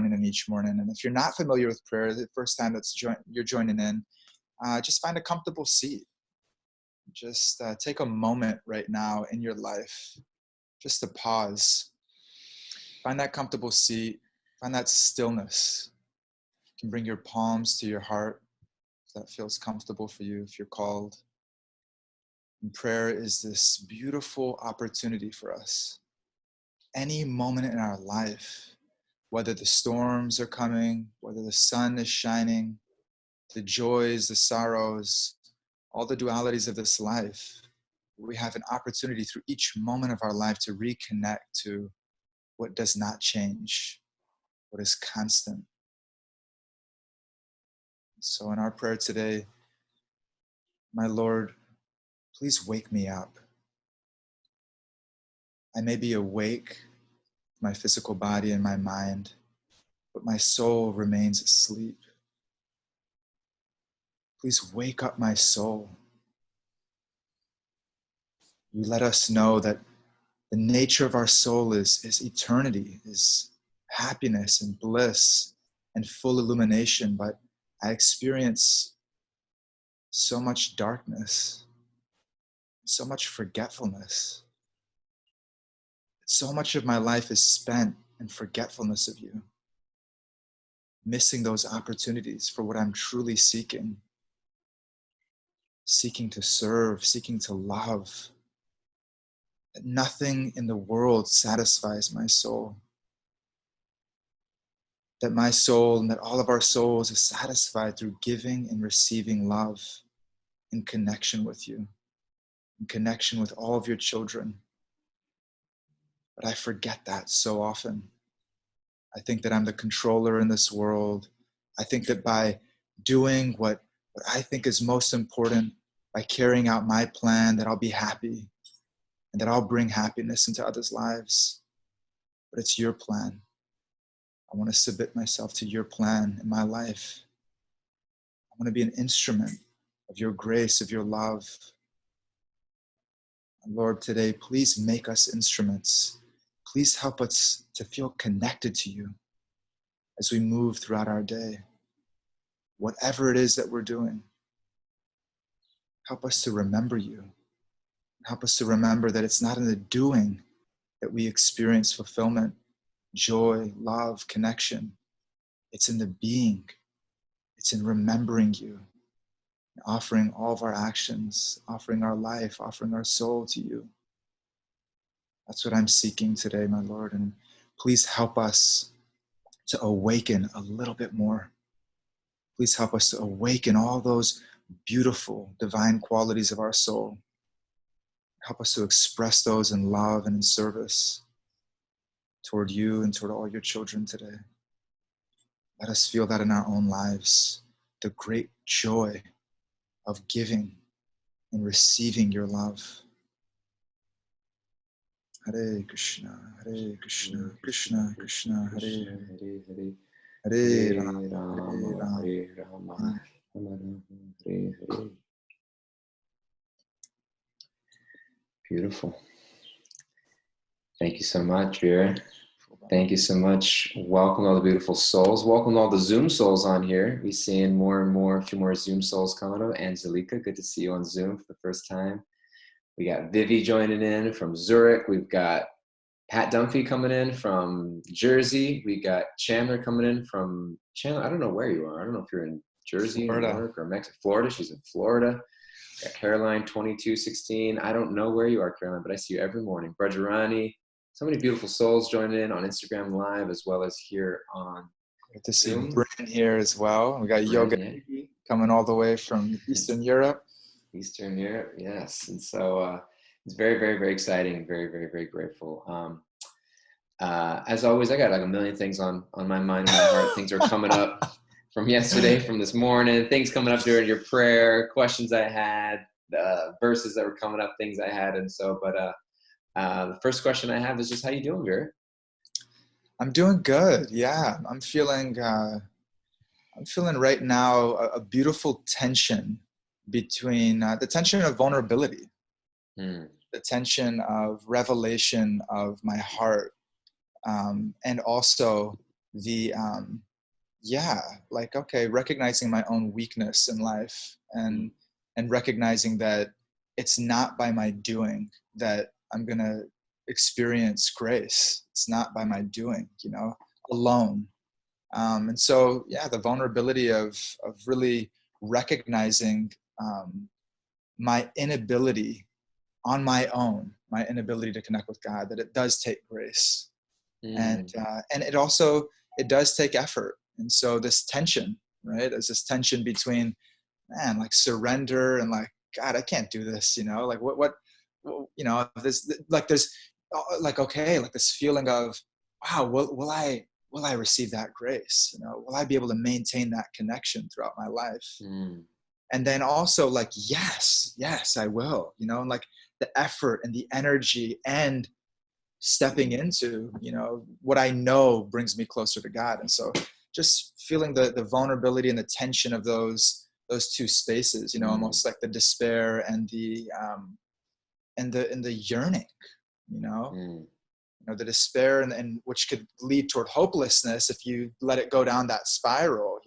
in each morning. And if you're not familiar with prayer, the first time you're joining in, just find a comfortable seat. Just take a moment right now in your life, just to pause. Find that comfortable seat, find that stillness. You can bring your palms to your heart if that feels comfortable for you, if you're called. And prayer is this beautiful opportunity for us. Any moment in our life, whether the storms are coming, whether the sun is shining, the joys, the sorrows, all the dualities of this life, we have an opportunity through each moment of our life to reconnect to what does not change, what is constant. So in our prayer today, my Lord, please wake me up. I may be awake, my physical body and my mind, but my soul remains asleep. Please wake up my soul. You let us know that the nature of our soul is eternity, is happiness and bliss and full illumination, but I experience so much darkness, so much forgetfulness. So much of my life is spent in forgetfulness of you, missing those opportunities for what I'm truly seeking to serve, seeking to love. Nothing in the world satisfies my soul. That my soul and that all of our souls is satisfied through giving and receiving love in connection with you, in connection with all of your children. But I forget that so often. I think that I'm the controller in this world. I think that by doing what I think is most important, by carrying out my plan, that I'll be happy and that I'll bring happiness into others' lives. But it's your plan. I want to submit myself to your plan in my life. I want to be an instrument of your grace, of your love. And Lord, today, please make us instruments. Please help us to feel connected to you as we move throughout our day. Whatever it is that we're doing, help us to remember you. Help us to remember that it's not in the doing that we experience fulfillment, joy, love, connection. It's in the being. It's in remembering you, offering all of our actions, offering our life, offering our soul to you. That's what I'm seeking today, my Lord. And please help us to awaken a little bit more. Please help us to awaken all those beautiful, divine qualities of our soul. Help us to express those in love and in service toward you and toward all your children today. Let us feel that in our own lives, the great joy of giving and receiving your love. Hare Krishna, Krishna Krishna, Hare Hare, Hare Rama, Hare Rama. Beautiful. Thank you so much, Vira. Thank you so much. Welcome all the beautiful souls. Welcome all the Zoom souls on here. We're seeing more and more, a few more Zoom souls coming up. Angelica, good to see you on Zoom for the first time. We got Vivi joining in from Zurich. We've got Pat Dunphy coming in from Jersey. We got Chandler coming in from Chandler. I don't know where you are. I don't know if you're in Jersey, Florida, New York, or Mexico. Florida. She's in Florida. Got Caroline 2216. I don't know where you are, Caroline, but I see you every morning. Brajarani. So many beautiful souls joining in on Instagram Live as well as here on Good to see Bryn here as well. We got Yoga coming all the way from Eastern Europe. Eastern Europe, yes. And so it's very, very, very exciting and very, very, very grateful. As always, I got like a million things on my mind and my heart. Things are coming up from yesterday, from this morning, things coming up during your prayer, questions I had, verses that were coming up, things I had. And so, but the first question I have is just, how you doing, Vira? I'm doing good. Yeah, I'm feeling right now a beautiful tension between the tension of vulnerability, the tension of revelation of my heart, and also the yeah, like, okay, recognizing my own weakness in life, Mm. and recognizing that it's not by my doing that I'm gonna experience grace. It's not by my doing, alone. And so, yeah, the vulnerability of really recognizing my inability on my inability to connect with God, that it does take grace, Mm. and it does take effort. And so this tension, right, is this tension between, man, like surrender and like, God, I can't do this, like this, like there's like, okay, like this feeling of, wow, will I receive that grace? Will I be able to maintain that connection throughout my life? Mm. And then also like, yes, I will, and like the effort and the energy and stepping into, what I know brings me closer to God. And so just feeling the vulnerability and the tension of those two spaces, Mm. almost like the despair and the yearning, you know, Mm. the despair, and which could lead toward hopelessness if you let it go down that spiral,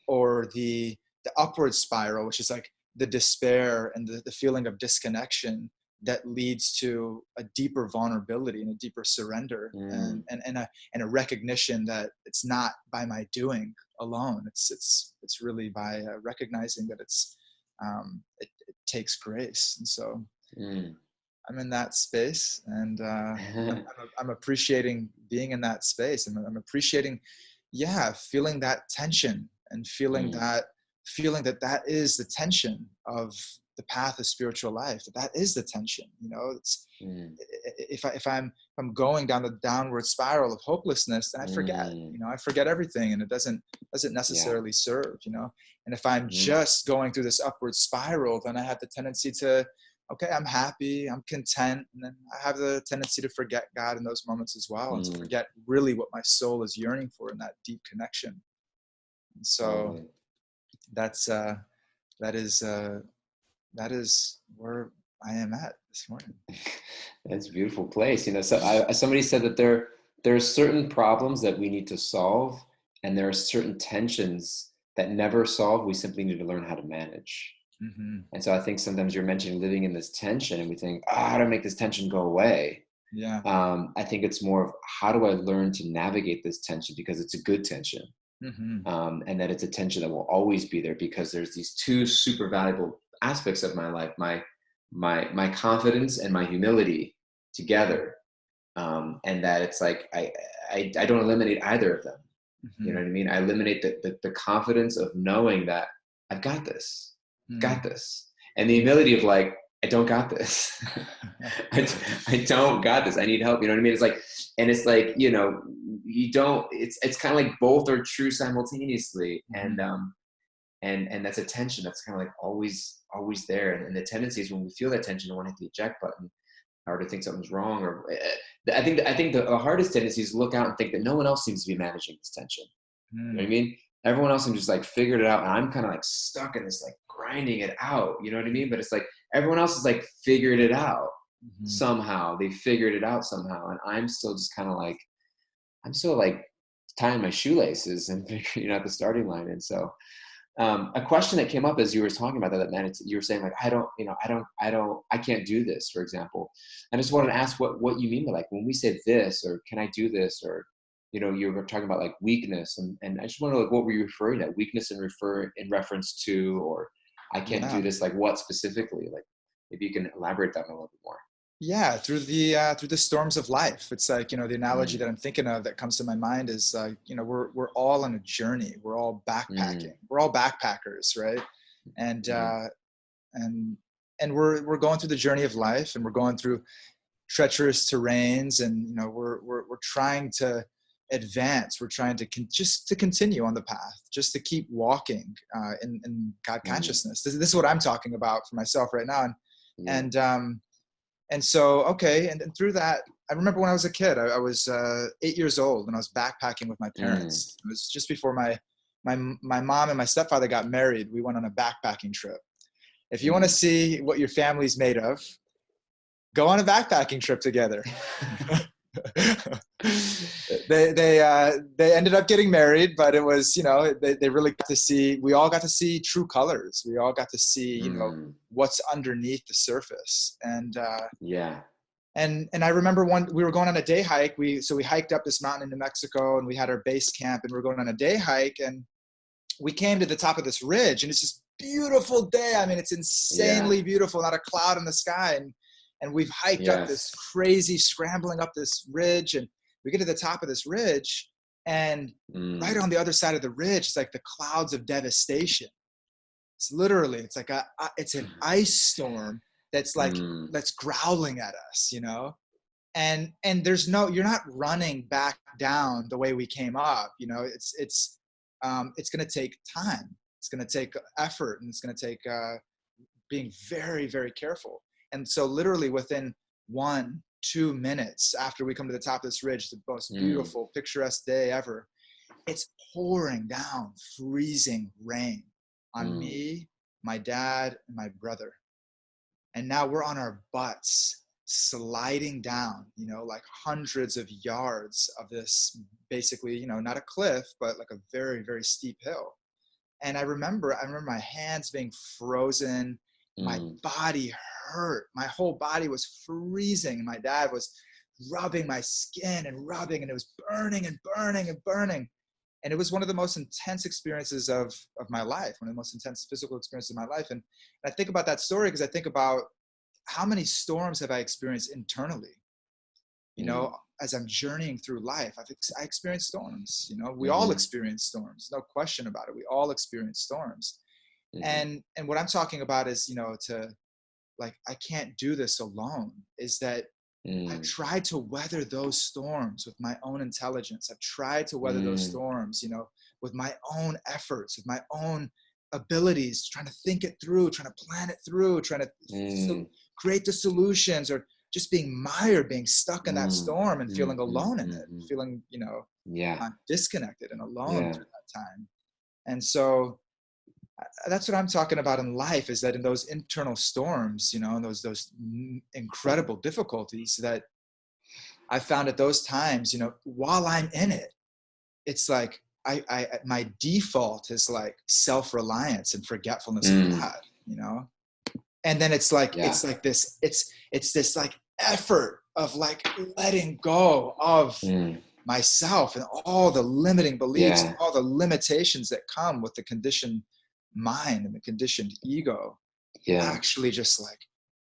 or the upward spiral, which is like the despair and the feeling of disconnection that leads to a deeper vulnerability and a deeper surrender, Mm. and a recognition that it's not by my doing alone. It's really by recognizing that it takes grace. And so Mm. I'm in that space, and I'm appreciating being in that space. I'm appreciating, yeah, feeling that tension, and Mm. feeling that is the tension of the path of spiritual life. That is the tension. It's, Mm. if I'm going down the downward spiral of hopelessness, then I forget. Mm. I forget everything, and it doesn't Yeah. necessarily serve. And if I'm Mm. just going through this upward spiral, then I have the tendency to, okay, I'm happy, I'm content. And then I have the tendency to forget God in those moments as well, and to Mm. forget really what my soul is yearning for in that deep connection. And so Totally. that's that is that is where I am at this morning. That's a beautiful place. So somebody said that there are certain problems that we need to solve, and there are certain tensions that never solve. We simply need to learn how to manage. Mm-hmm. And so I think sometimes you're mentioning living in this tension, and we think, how do I make this tension go away? Yeah. I think it's more of how do I learn to navigate this tension, because it's a good tension, Mm-hmm. and that it's a tension that will always be there, because there's these two super valuable aspects of my life, my confidence and my humility together, and that it's like I don't eliminate either of them. You Mm-hmm. know what I mean? I eliminate the confidence of knowing that I've got this, Mm-hmm. got this, and the humility of like, I don't got this. I don't got this. I need help. You know what I mean? It's like, and it's like, you don't. It's kind of like both are true simultaneously, Mm-hmm. and that's a tension that's kind of like always there. And the tendency is when we feel that tension, to want to hit the eject button, or to think something's wrong. Or I think the hardest tendency is to look out and think that no one else seems to be managing this tension. You know what I mean? Everyone else seems just like figured it out, and I'm kind of like stuck in this like grinding it out. You know what I mean? But it's like everyone else has like figured it out Mm-hmm. somehow. They figured it out somehow, and I'm still just kind of like I'm still like tying my shoelaces and figuring out the starting line. And so a question that came up as you were talking about that, man, you were saying like, I can't do this, for example. And I just wanted to ask what you mean by like, when we say this, or can I do this, or, you were talking about like weakness, and I just want to know, like, what were you referring to? Weakness in reference to, or I can't Yeah. do this, like what specifically? Like, maybe you can elaborate that a little bit more. Yeah, through the storms of life. It's like, the analogy Mm. that I'm thinking of that comes to my mind is, we're all on a journey. We're all Mm. backpacking. We're all backpackers, right? And Mm. and and we're going through the journey of life, and we're going through treacherous terrains, and we're trying to advance. We're trying to just to continue on the path, just to keep walking in God Mm. consciousness. This is what I'm talking about for myself right now, and Yeah. and um, and so, okay, and through that, I remember when I was a kid, I was 8 years old, and I was backpacking with my Mm. parents. It was just before my mom and my stepfather got married. We went on a backpacking trip. If you want to Mm. see what your family's made of, go on a backpacking trip together. They ended up getting married, but it was, they really got to see, we all got to see true colors. We all got to see, what's underneath the surface. Yeah. And I remember we were going on a day hike. So we hiked up this mountain in New Mexico, and we had our base camp, and we were going on a day hike, and we came to the top of this ridge, and it's this beautiful day. I mean, it's insanely beautiful, not a cloud in the sky. And we've hiked up this crazy, scrambling up this ridge, and we get to the top of this ridge, and right on the other side of the ridge, it's like the clouds of devastation. It's literally, it's like it's an ice storm that's like, that's growling at us, and you're not running back down the way we came up. It's going to take time. It's going to take effort, and it's going to take being very, very careful. And so literally within 1-2 minutes after we come to the top of this ridge, the most beautiful, picturesque day ever, it's pouring down freezing rain on me, my dad, and my brother. And now we're on our butts sliding down, like hundreds of yards of this, basically, not a cliff, but like a very, very steep hill. And I remember my hands being frozen. My body hurt. My whole body was freezing. My dad was rubbing my skin and rubbing, and it was burning and burning and burning. And it was one of the most intense experiences of my life, one of the most intense physical experiences of my life. And I think about that story because I think about how many storms have I experienced internally, as I'm journeying through life. I experienced storms, we all experience storms, no question about it. We all experience storms. And what I'm talking about is, I can't do this alone, is that I've tried to weather those storms with my own intelligence. I've tried to weather those storms, with my own efforts, with my own abilities, trying to think it through, trying to plan it through, trying to create the solutions, or just being mired, being stuck in that storm and feeling alone in it, feeling, disconnected and alone through that time. And so that's what I'm talking about in life, is that in those internal storms, those incredible difficulties that I found at those times, while I'm in it, it's like my default is like self-reliance and forgetfulness of God, and then it's like it's like this, it's this like effort of like letting go of myself and all the limiting beliefs, and all the limitations that come with the conditioned mind and the conditioned ego. Actually just like,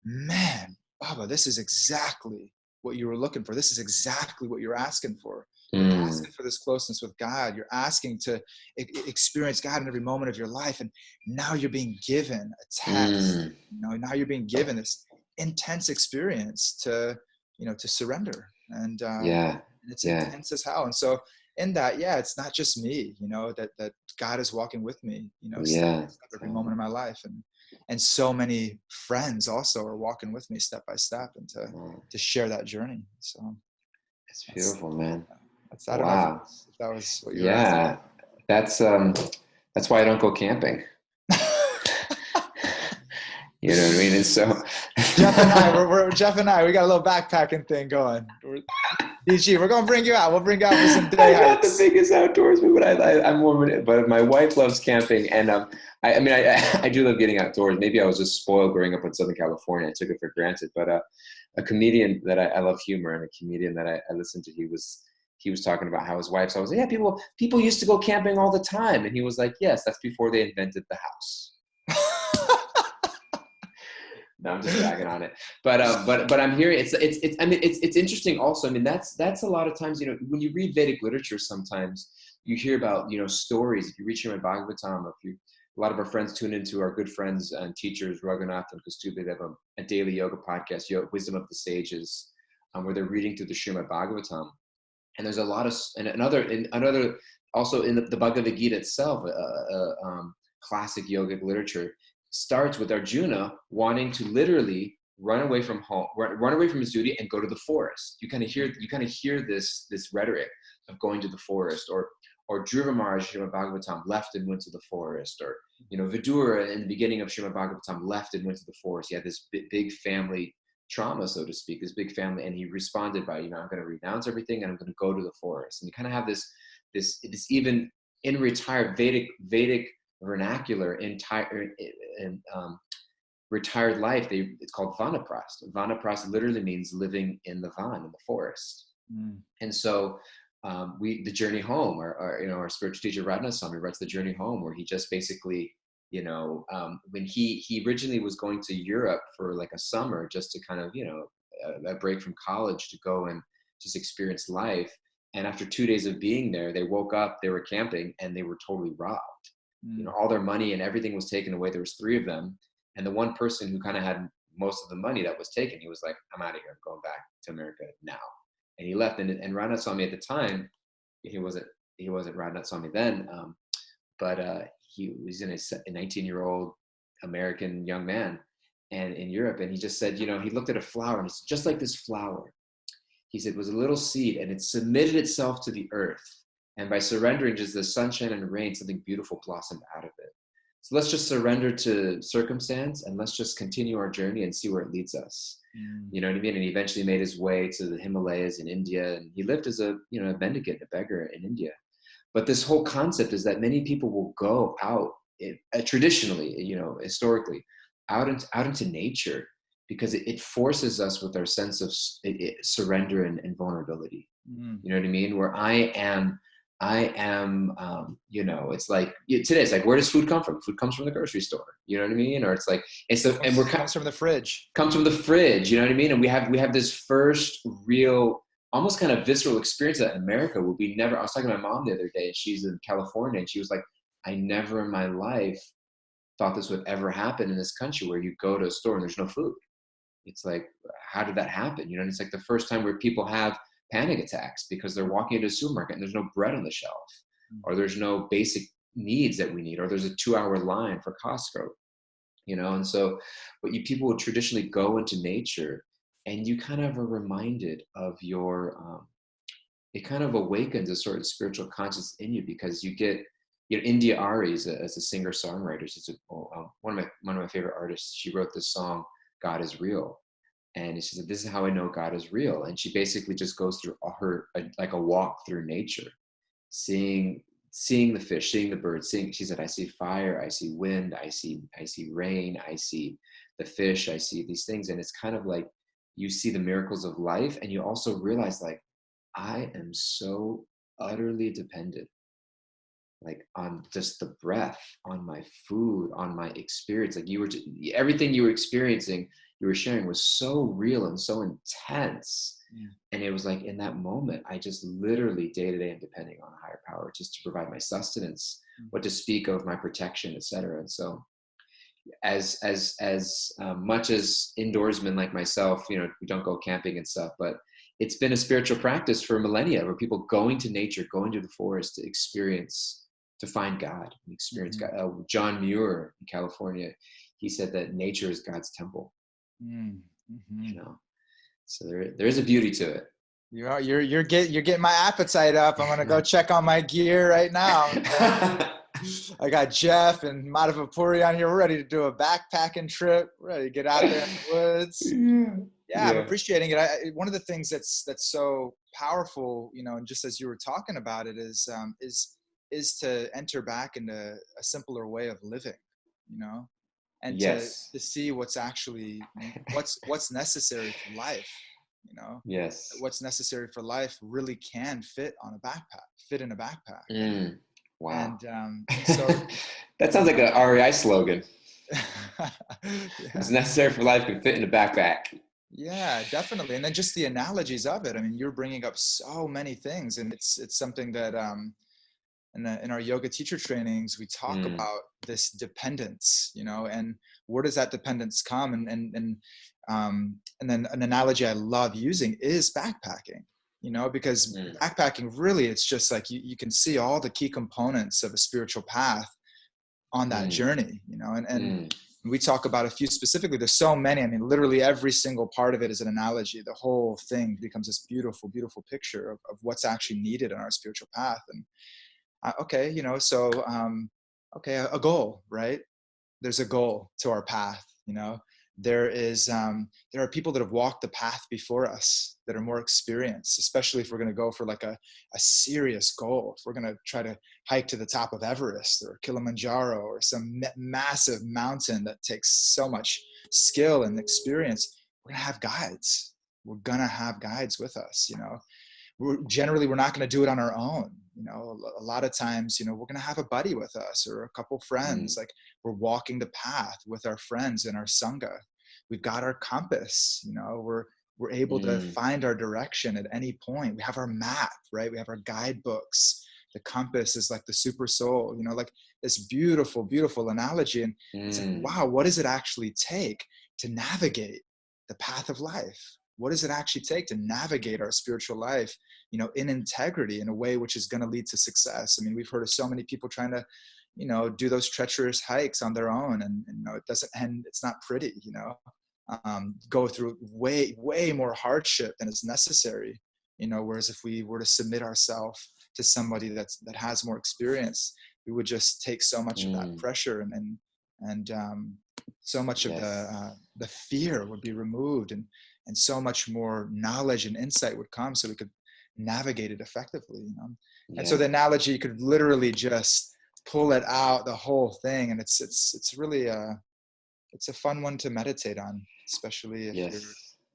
man, Baba, this is exactly what you were looking for. This is exactly what you're asking for. You're asking for this closeness with God. You're asking to experience God in every moment of your life. And now you're being given a test. Now you're being given this intense experience to surrender. And it's intense as hell. And so in that, it's not just me, that God is walking with me, step by step every moment of my life. And so many friends also are walking with me step by step, and to share that journey. So it's beautiful, man. I don't know if that was what you were asking. That's why I don't go camping. You know what I mean? And so Jeff and I, we got a little backpacking thing going. DG, we're gonna bring you out. We'll bring you out for some day hikes. I'm not the biggest outdoorsman, but I'm more of it. But my wife loves camping, and I do love getting outdoors. Maybe I was just spoiled growing up in Southern California. I took it for granted. But a comedian that I love humor, and a comedian that I listened to, he was talking about how his wife. So I was like, yeah, people used to go camping all the time, and he was like, yes, that's before they invented the house. No, I'm just bragging on it, but I'm hearing it's interesting also. I mean, that's a lot of times, when you read Vedic literature, sometimes you hear about, stories. If you read Srimad Bhagavatam, or a lot of our friends tune into our good friends and teachers, Raghunath and Kastubhi, they have a daily yoga podcast, Wisdom of the Sages, where they're reading through the Srimad Bhagavatam. And there's a lot of, another also in the Bhagavad Gita itself, classic yogic literature, starts with Arjuna wanting to literally run away from home, run away from his duty, and go to the forest. You kind of hear this rhetoric of going to the forest, or Dhruva Maharaj, Srimad Bhagavatam, left and went to the forest, or Vidura in the beginning of Srimad Bhagavatam left and went to the forest. He had this big family trauma, so to speak, this big family. And he responded by, I'm going to renounce everything and I'm going to go to the forest. And you kind of have this even in retired Vedic vernacular, in retired life, it's called vanaprast. Vanaprast literally means living in the van, in the forest. And so the journey home, our spiritual teacher Radha Swami writes the journey home, where he just basically, when he originally was going to Europe for like a summer, just to kind of, a break from college, to go and just experience life. And after 2 days of being there, they woke up, they were camping, and they were totally robbed. All their money and everything was taken away. There was 3 of them. And the one person who kind of had most of the money that was taken, he was like, I'm out of here. I'm going back to America now. And he left. And Radha Swami at the time, he wasn't Radha Swami then, but he was a 19-year-old American young man, and in Europe. And he just said, he looked at a flower, and it's just like this flower. He said, was a little seed, and it submitted itself to the earth. And by surrendering just the sunshine and rain, something beautiful blossomed out of it. So let's just surrender to circumstance, and let's just continue our journey and see where it leads us. You know what I mean? And he eventually made his way to the Himalayas in India, and he lived as a mendicant, a beggar in India. But this whole concept is that many people will go out traditionally, historically, out into nature, because it forces us with our sense of surrender and vulnerability. You know what I mean? Where I am, it's like today, it's like, where does food come from? Food comes from the grocery store. You know what I mean? Or it's like, and comes from the fridge. Comes from the fridge. You know what I mean? And we have this first real, almost kind of visceral experience that in America would be never. I was talking to my mom the other day, and she's in California, and she was like, I never in my life thought this would ever happen in this country, where you go to a store and there's no food. It's like, how did that happen? And it's like the first time where people have panic attacks because they're walking into a supermarket and there's no bread on the shelf, or there's no basic needs that we need, or there's a 2-hour line for Costco, and so people would traditionally go into nature, and you kind of are reminded of your it kind of awakens a sort of spiritual consciousness in you, because you get, India Ari as a singer songwriter. She's one of my favorite artists. She wrote this song, God is Real. And she said, this is how I know God is real. And she basically just goes through like a walk through nature, seeing the fish, seeing the birds, she said, I see fire, I see wind, I see rain, I see the fish, I see these things. And it's kind of like, you see the miracles of life, and you also realize, like, I am so utterly dependent, like, on just the breath, on my food, on my experience. Like, everything you were experiencing, you were sharing, was so real and so intense. And it was like, in that moment, I just literally day to day am depending on a higher power just to provide my sustenance, what to speak of my protection, etc. And so, as much as indoorsmen like myself, we don't go camping and stuff, but it's been a spiritual practice for millennia, where people going to nature, going to the forest to experience, to find God, and experience God. John Muir in California, he said that nature is God's temple. So there is a beauty to it. You're getting my appetite up. I'm gonna go check on my gear right now. I got Jeff and Madhavapuri on here. We're ready to do a backpacking trip. We're ready to get out there in the woods. Yeah, I'm appreciating it. One of the things that's so powerful, and just as you were talking about it, is to enter back into a simpler way of living, and to see what's actually what's necessary for life. What's necessary for life really can fit in a backpack. Wow. And so that sounds like an REI slogan. What's necessary for life can fit in a backpack. Yeah, definitely. And then just the analogies of it. I mean, you're bringing up so many things, and it's something that in our yoga teacher trainings, we talk about this dependence, and where does that dependence come? And then an analogy I love using is backpacking, because backpacking, really, it's just like you can see all the key components of a spiritual path on that journey, and we talk about a few specifically. There's so many. I mean, literally every single part of it is an analogy. The whole thing becomes this beautiful, beautiful picture of what's actually needed in our spiritual path. And a goal, right? There's a goal to our path, there are people that have walked the path before us that are more experienced, especially if we're going to go for like a serious goal. If we're going to try to hike to the top of Everest or Kilimanjaro or some massive mountain that takes so much skill and experience, we're going to have guides. We're going to have guides with us, you know. We're not going to do it on our own. You know, a lot of times, you know, we're going to have a buddy with us or a couple friends. Like, we're walking the path with our friends in our sangha. We've got our compass, you know, we're able to find our direction at any point. We have our map, right? We have our guidebooks. The compass is like the super soul, you know, like this beautiful, beautiful analogy. And it's like, wow, what does it actually take to navigate the path of life? What does it actually take to navigate our spiritual life, you know, in integrity, in a way which is going to lead to success? I mean, we've heard of so many people trying to, you know, do those treacherous hikes on their own, and you know, it doesn't end. It's not pretty, you know. Go through way more hardship than is necessary, you know. Whereas if we were to submit ourselves to somebody that has more experience, we would just take so much of that pressure, and so much of the fear would be removed, and so much more knowledge and insight would come, so we could navigate it effectively, you know. And so the analogy, you could literally just pull it out, the whole thing, and it's really it's a fun one to meditate on, especially if you're,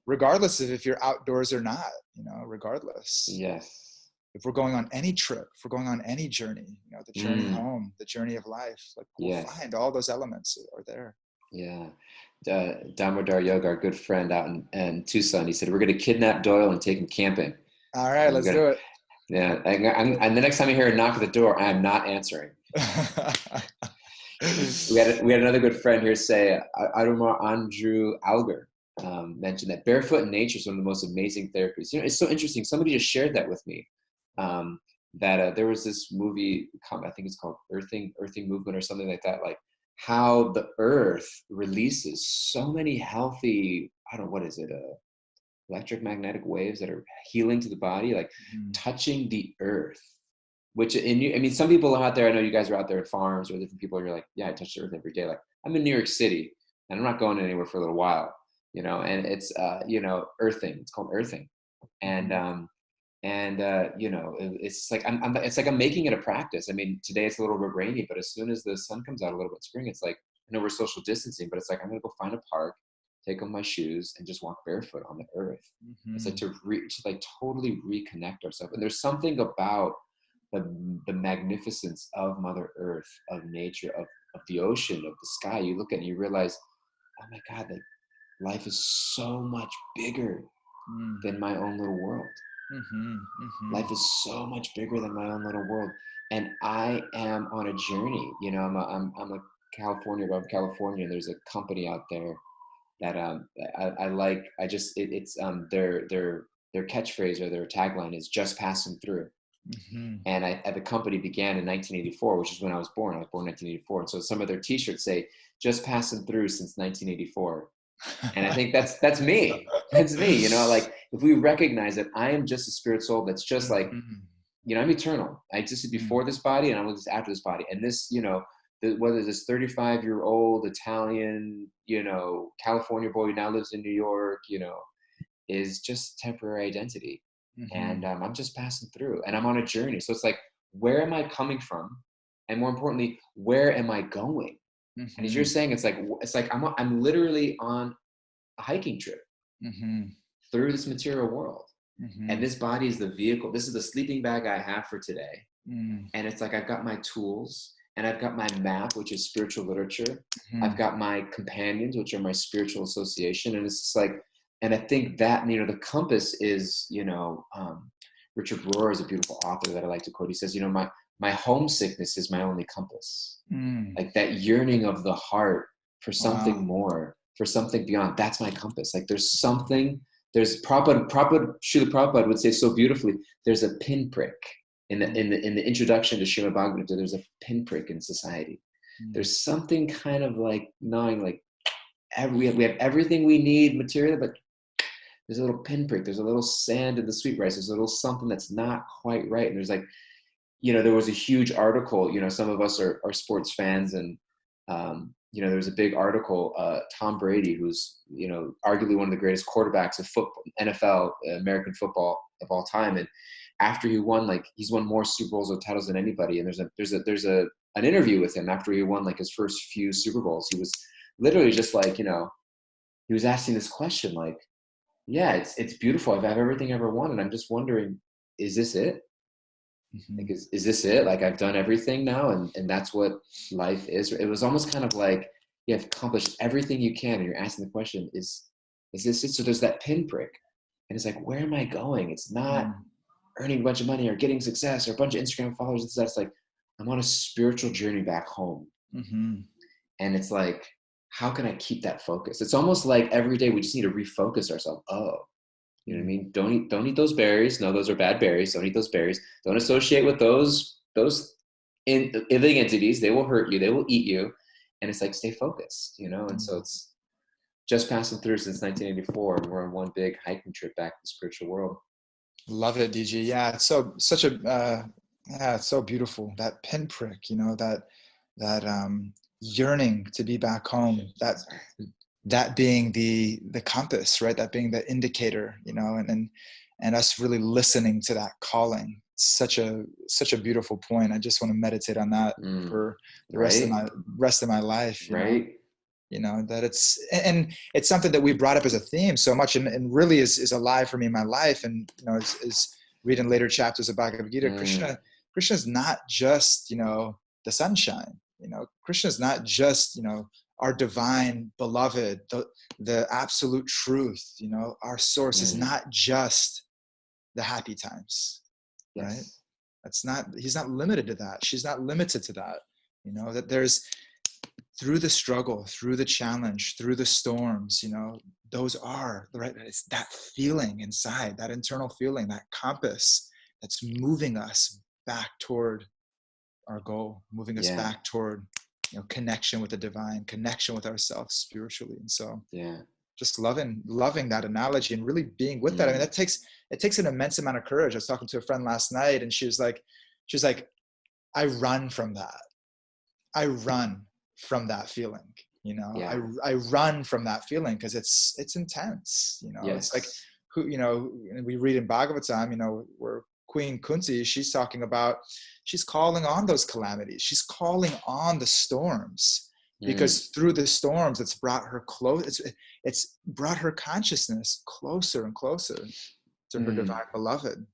regardless of if you're outdoors or not, you know, regardless. If we're going on any trip, if we're going on any journey, you know, the journey home, the journey of life, like, we'll find all those elements are there. Damodar Yoga, our good friend out in Tucson, he said, we're going to kidnap Doyle and take him camping. All right, let's do it. Yeah, and the next time you hear a knock at the door, I am not answering. we had another good friend here say, Andrew Alger mentioned that barefoot in nature is one of the most amazing therapies. You know, it's so interesting. Somebody just shared that with me. That there was this movie, I think it's called Earthing Movement or something like that. Like, how the earth releases so many healthy, I don't know, what is it? Electromagnetic waves that are healing to the body, like touching the earth. Which, I mean, some people out there, I know you guys are out there at farms or different people, and you're like, yeah, I touch the earth every day. Like, I'm in New York City and I'm not going anywhere for a little while, you know, and it's, you know, earthing, it's called earthing. And, you know, it's like, it's like I'm making it a practice. I mean, today it's a little bit rainy, but as soon as the sun comes out a little bit in spring, it's like, I know we're social distancing, but it's like, I'm going to go find a park, take off my shoes and just walk barefoot on the earth. It's like to like totally reconnect ourselves. And there's something about the magnificence of Mother Earth, of nature, of the ocean, of the sky. You look at it and you realize, oh my God, like, life is so much bigger than my own little world. Life is so much bigger than my own little world. And I am on a journey. You know, I'm a California, above California, and there's a company out there that I like. It's their catchphrase or their tagline is just passing through. And the company began in 1984, which is when I was born. I was born in 1984. And so some of their t-shirts say, just passing through since 1984. And I think that's me. That's me, you know, like, if we recognize that I am just a spirit soul that's just like, you know, I'm eternal. I existed before this body and I will exist after this body. And this, you know, whether this 35-year-old Italian, you know, California boy who now lives in New York, you know, is just temporary identity. And I'm just passing through and I'm on a journey. So it's like, where am I coming from? And more importantly, where am I going? And as you're saying, it's like I'm literally on a hiking trip through this material world. And this body is the vehicle. This is the sleeping bag I have for today. And it's like, I've got my tools and I've got my map, which is spiritual literature. I've got my companions, which are my spiritual association. And it's just like, and I think that, you know, the compass is, you know, Richard Rohr is a beautiful author that I like to quote. He says, you know, my homesickness is my only compass. Like, that yearning of the heart for something more, for something beyond. That's my compass. Like, there's something, Srila Prabhupada would say so beautifully, there's a pinprick in the introduction to Srimad Bhagavatam. There's a pinprick in society. There's something kind of like knowing, like, we have everything we need material, but there's a little pinprick, there's a little sand in the sweet rice, there's a little something that's not quite right. And there's like, you know, there was a huge article, you know, some of us are sports fans, and there was a big article, Tom Brady, who's, arguably one of the greatest quarterbacks of football, NFL, American football of all time. And after he won, like, he's won more Super Bowls or titles than anybody. And there's an interview with him after he won like his first few Super Bowls. He was literally just like, he was asking this question, like, yeah, it's beautiful. I've had everything I ever wanted. I'm just wondering, is this it? Like, is this it? Like, I've done everything now, and that's what life is. It was almost kind of like you have accomplished everything you can, and you're asking the question, is this it? So there's that pinprick, and it's like, where am I going? It's not earning a bunch of money or getting success or a bunch of Instagram followers. It's like, I'm on a spiritual journey back home. And it's like, how can I keep that focus? It's almost like every day we just need to refocus ourselves. Oh, you know what I mean? Don't eat those berries. No, those are bad berries. Don't eat those berries. Don't associate with those living entities. They will hurt you. They will eat you. And it's like, stay focused, And so it's just passing through since 1984, and we're on one big hiking trip back to the spiritual world. Love it, DG. Yeah, it's it's so beautiful. That pinprick, that yearning to be back home. That being the compass, right? That being the indicator, and us really listening to that calling. Such a beautiful point. I just want to meditate on that for the rest of my life. Right. That it's something that we brought up as a theme so much, and really is alive for me in my life. And is reading later chapters of Bhagavad Gita. Krishna is not just the sunshine. Krishna is not just our divine beloved, the absolute truth. Our source is not just the happy times, right? He's not limited to that. She's not limited to that. That there's, through the struggle, through the challenge, through the storms, those are right. It's that feeling inside, that internal feeling, that compass that's moving us back toward our goal, moving us back toward connection with the divine, connection with ourselves spiritually. And so just loving that analogy and really being with that. I mean, it takes an immense amount of courage. I was talking to a friend last night, and she was like, I run from that. I run from that feeling, I run from that feeling because it's intense, It's like, we read in Bhagavatam, where Queen Kunti, she's calling on those calamities. She's calling on the storms, because through the storms, it's brought her close. It's brought her consciousness closer and closer to her divine beloved.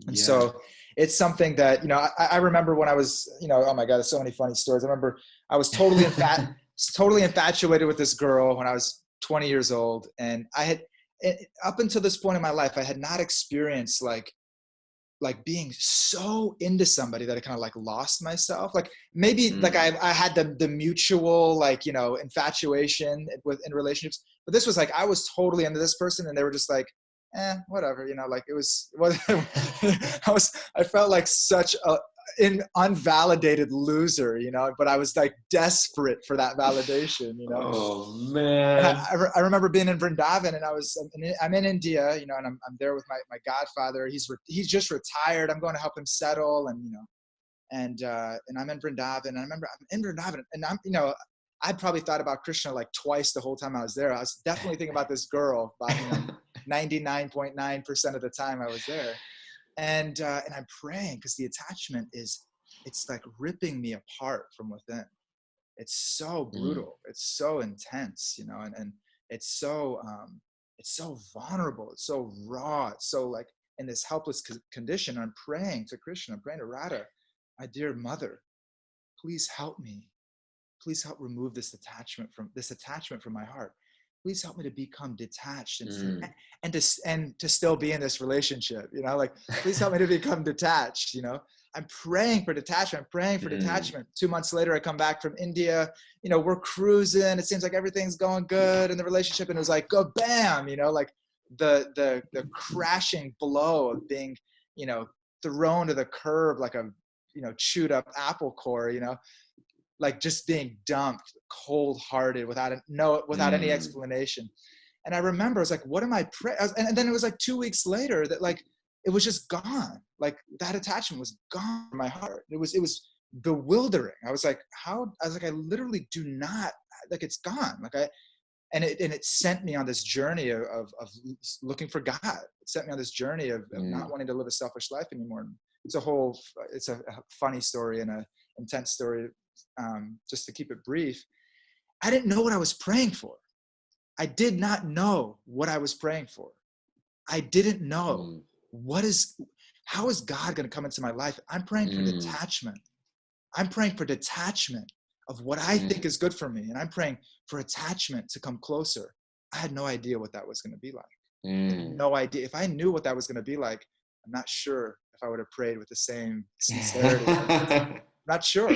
And so it's something that, I remember when I was, oh my God, there's so many funny stories. I remember I was totally infatuated with this girl when I was 20 years old. And I had, up until this point in my life, I had not experienced like being so into somebody that I kind of like lost myself. Like maybe like I had the mutual, infatuation in relationships, but this was like, I was totally into this person and they were just like, whatever, like it was, I felt like such an unvalidated loser, but I was like desperate for that validation, Oh man. And I remember being in Vrindavan, and I'm in India, and I'm there with my godfather. He's just retired. I'm going to help him settle, and I'm in Vrindavan, and I remember I'm in Vrindavan, and I'd probably thought about Krishna like twice the whole time I was there. I was definitely thinking about this girl, about 99.9% of the time I was there. And I'm praying because the attachment it's like ripping me apart from within. It's so brutal. It's so intense, and it's so vulnerable. It's so raw. It's so like in this helpless condition. I'm praying to Krishna. I'm praying to Radha, my dear mother, please help me. Please help remove this attachment from my heart. Please help me to become detached and to still be in this relationship, please help me to become detached, I'm praying for detachment. I'm praying for detachment. 2 months later, I come back from India, we're cruising. It seems like everything's going good in the relationship. And it was like, go bam, like the crashing blow of being, thrown to the curb like a, chewed up apple core, like just being dumped cold-hearted without any explanation. And I remember I was like, what am I praying? And then it was like 2 weeks later that like, it was just gone. Like that attachment was gone from my heart. It was bewildering. I was like, I literally do not, like, it's gone. And it sent me on this journey of looking for God. It sent me on this journey of not wanting to live a selfish life anymore. It's a funny story and a intense story. Just to keep it brief, I didn't know what I was praying for. I did not know what I was praying for. I didn't know how is God going to come into my life? I'm praying for detachment. I'm praying for detachment of what I think is good for me. And I'm praying for attachment to come closer. I had no idea what that was going to be like. I had no idea. If I knew what that was going to be like, I'm not sure if I would have prayed with the same sincerity. I'm not sure.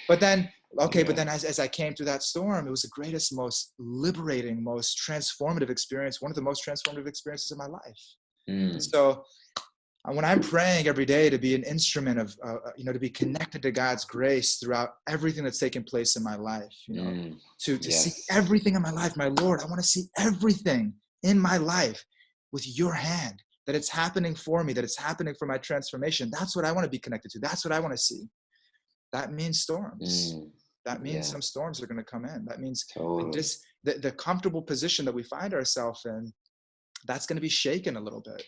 But then, as I came through that storm, it was the greatest, most liberating, most transformative experience, one of the most transformative experiences of my life. So when I'm praying every day to be an instrument of, to be connected to God's grace throughout everything that's taken place in my life, to see everything in my life, my Lord, I want to see everything in my life with your hand, that it's happening for me, that it's happening for my transformation. That's what I want to be connected to. That's what I want to see. That means storms. That means some storms are going to come in. That means the comfortable position that we find ourselves in, that's going to be shaken a little bit.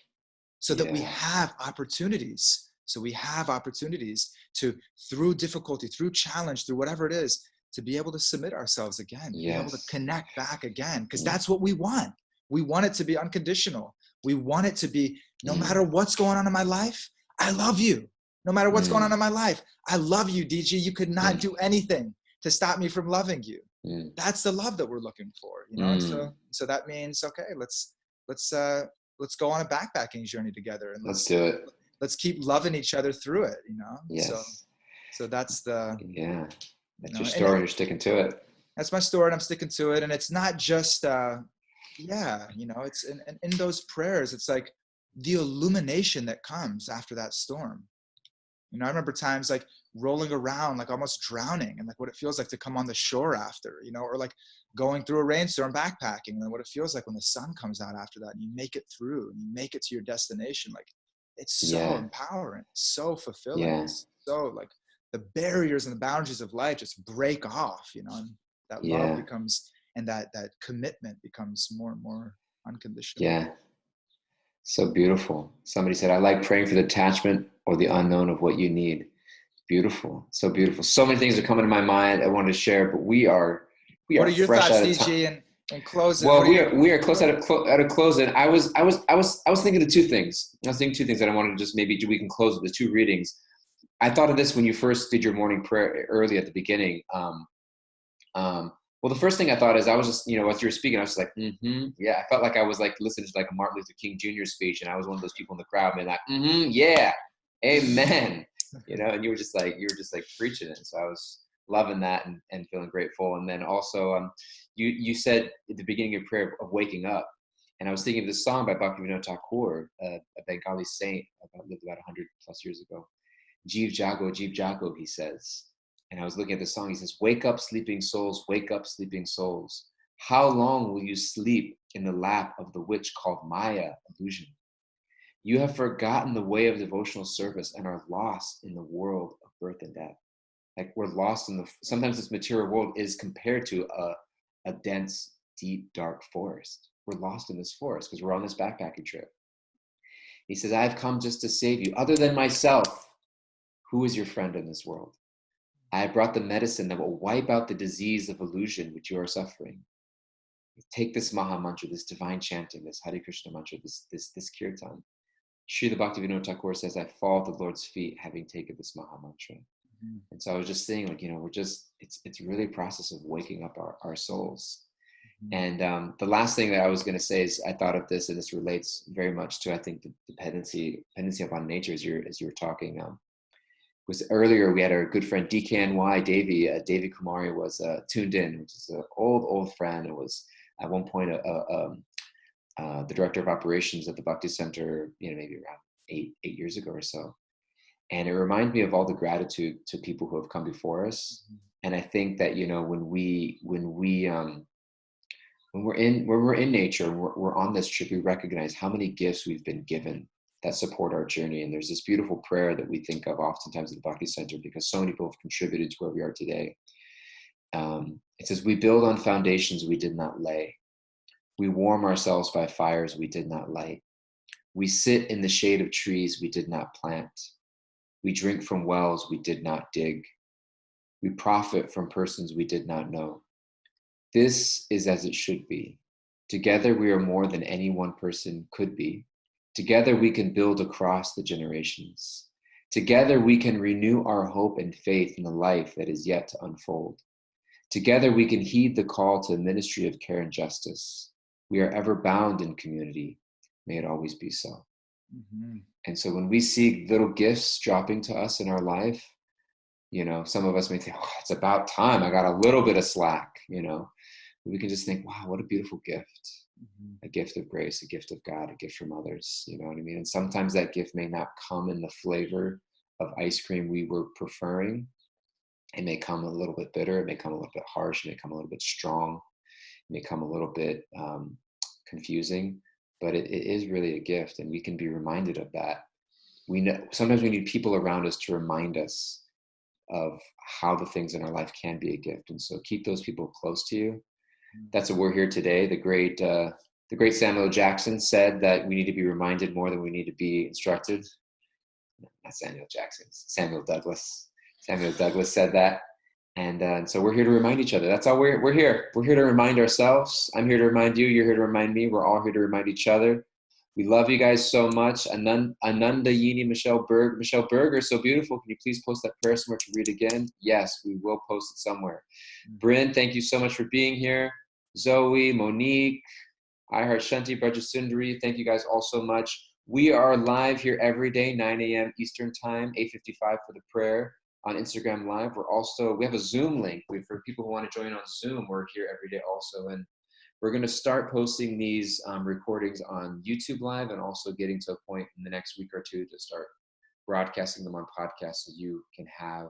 So that we have opportunities. So we have opportunities to, through difficulty, through challenge, through whatever it is, to be able to submit ourselves again, be able to connect back again, because that's what we want. We want it to be unconditional. We want it to be, no matter what's going on in my life, I love you. No matter what's going on in my life, I love you, DG. You could not do anything to stop me from loving you. That's the love that we're looking for, And so that means, okay, let's go on a backpacking journey together, and let's do it. Let's keep loving each other through it, Yes. So that's the that's your story. You're sticking to it. That's my story, and I'm sticking to it. And it's not just it's in those prayers, it's like the illumination that comes after that storm. I remember times like rolling around, like almost drowning, and like what it feels like to come on the shore after, or like going through a rainstorm backpacking, and what it feels like when the sun comes out after that, and you make it through, and you make it to your destination. Like, it's so empowering, so fulfilling. It's so like the barriers and the boundaries of life just break off, and that love becomes, and that commitment becomes more and more unconditional. Yeah. So beautiful. Somebody said, I like praying for the attachment or the unknown of what you need. Beautiful. So beautiful. So many things are coming to my mind I wanted to share, but we are what are your fresh thoughts, out of DG, in closing? Well, we are close out of closing. I was thinking of two things. I was thinking two things that I wanted to just, maybe we can close with the two readings. I thought of this when you first did your morning prayer early at the beginning. Well, the first thing I thought is, I was just, as you were speaking, I was just like, yeah. I felt like I was like listening to like a Martin Luther King Jr. speech, and I was one of those people in the crowd being like, yeah, amen. And you were just like preaching it. So I was loving that and feeling grateful. And then also, you said at the beginning of prayer of waking up, and I was thinking of this song by Bhakti-yoga Thakur, a Bengali saint, lived about 100 plus years ago. Jeev Jago, he says. And I was looking at the song. He says, wake up, sleeping souls, wake up, sleeping souls. How long will you sleep in the lap of the witch called Maya, illusion? You have forgotten the way of devotional service and are lost in the world of birth and death. Like, we're lost in sometimes this material world is compared to a dense, deep, dark forest. We're lost in this forest because we're on this backpacking trip. He says, I've come just to save you. Other than myself, who is your friend in this world? I have brought the medicine that will wipe out the disease of illusion which you are suffering. Take this Maha Mantra, this divine chanting, this Hare Krishna mantra, this kirtan. Srila Bhakti-yoga Thakur says, I fall at the Lord's feet having taken this Maha Mantra. And so I was just saying, like, we're just, it's really a process of waking up our souls. And the last thing that I was going to say is, I thought of this, and this relates very much to, I think, the dependency upon nature, as you were talking. Was earlier, we had our good friend DKNY, Davy Kumari was tuned in, which is an old friend. It was at one point the director of operations at the Bhakti Center, maybe around eight years ago or so. And it reminds me of all the gratitude to people who have come before us. And I think that, when we're in nature, we're on this trip, we recognize how many gifts we've been given that support our journey. And there's this beautiful prayer that we think of oftentimes at the Bhakti Center because so many people have contributed to where we are today. It says, we build on foundations we did not lay. We warm ourselves by fires we did not light. We sit in the shade of trees we did not plant. We drink from wells we did not dig. We profit from persons we did not know. This is as it should be. Together we are more than any one person could be. Together we can build across the generations. Together we can renew our hope and faith in the life that is yet to unfold. Together we can heed the call to the ministry of care and justice. We are ever bound in community. May it always be so. Mm-hmm. And so when we see little gifts dropping to us in our life, you know, some of us may think, oh, it's about time I got a little bit of slack, you know. We can just think, wow, what a beautiful gift. Mm-hmm. A gift of grace, a gift of God, a gift from others, you know what I mean? And sometimes that gift may not come in the flavor of ice cream we were preferring. It may come a little bit bitter, it may come a little bit harsh, it may come a little bit strong, it may come a little bit confusing, but it is really a gift, and we can be reminded of that. We know sometimes we need people around us to remind us of how the things in our life can be a gift, and so keep those people close to you. That's what we're here today. The great Samuel Jackson said that we need to be reminded more than we need to be instructed. Not Samuel Jackson, Samuel Douglas. Samuel Douglas said that. And so we're here to remind each other. That's all we're here. We're here to remind ourselves. I'm here to remind you. You're here to remind me. We're all here to remind each other. We love you guys so much. Ananda Yini Michelle Berger, so beautiful. Can you please post that prayer somewhere to read again? Yes, we will post it somewhere. Bryn, thank you so much for being here. Zoe, Monique, I Heart Shanti, Brajasundari, thank you guys all so much. We are live here every day, 9 a.m. Eastern Time, 8:55 for the prayer on Instagram Live. We have a Zoom link. For people who want to join on Zoom, we're here every day also. And we're going to start posting these recordings on YouTube Live, and also getting to a point in the next week or two to start broadcasting them on podcasts so you can have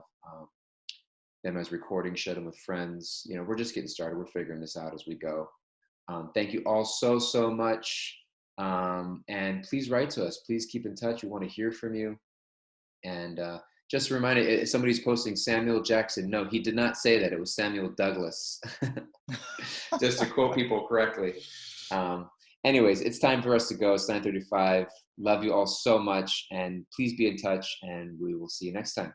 them as recordings, share them with friends. You know, we're just getting started. We're figuring this out as we go. Thank you all so, so much. And please write to us. Please keep in touch. We want to hear from you. And just a reminder, if somebody's posting Samuel Jackson. No, he did not say that. It was Samuel Douglas. Just to quote people correctly. Anyways, it's time for us to go. It's 9:35. Love you all so much. And please be in touch. And we will see you next time.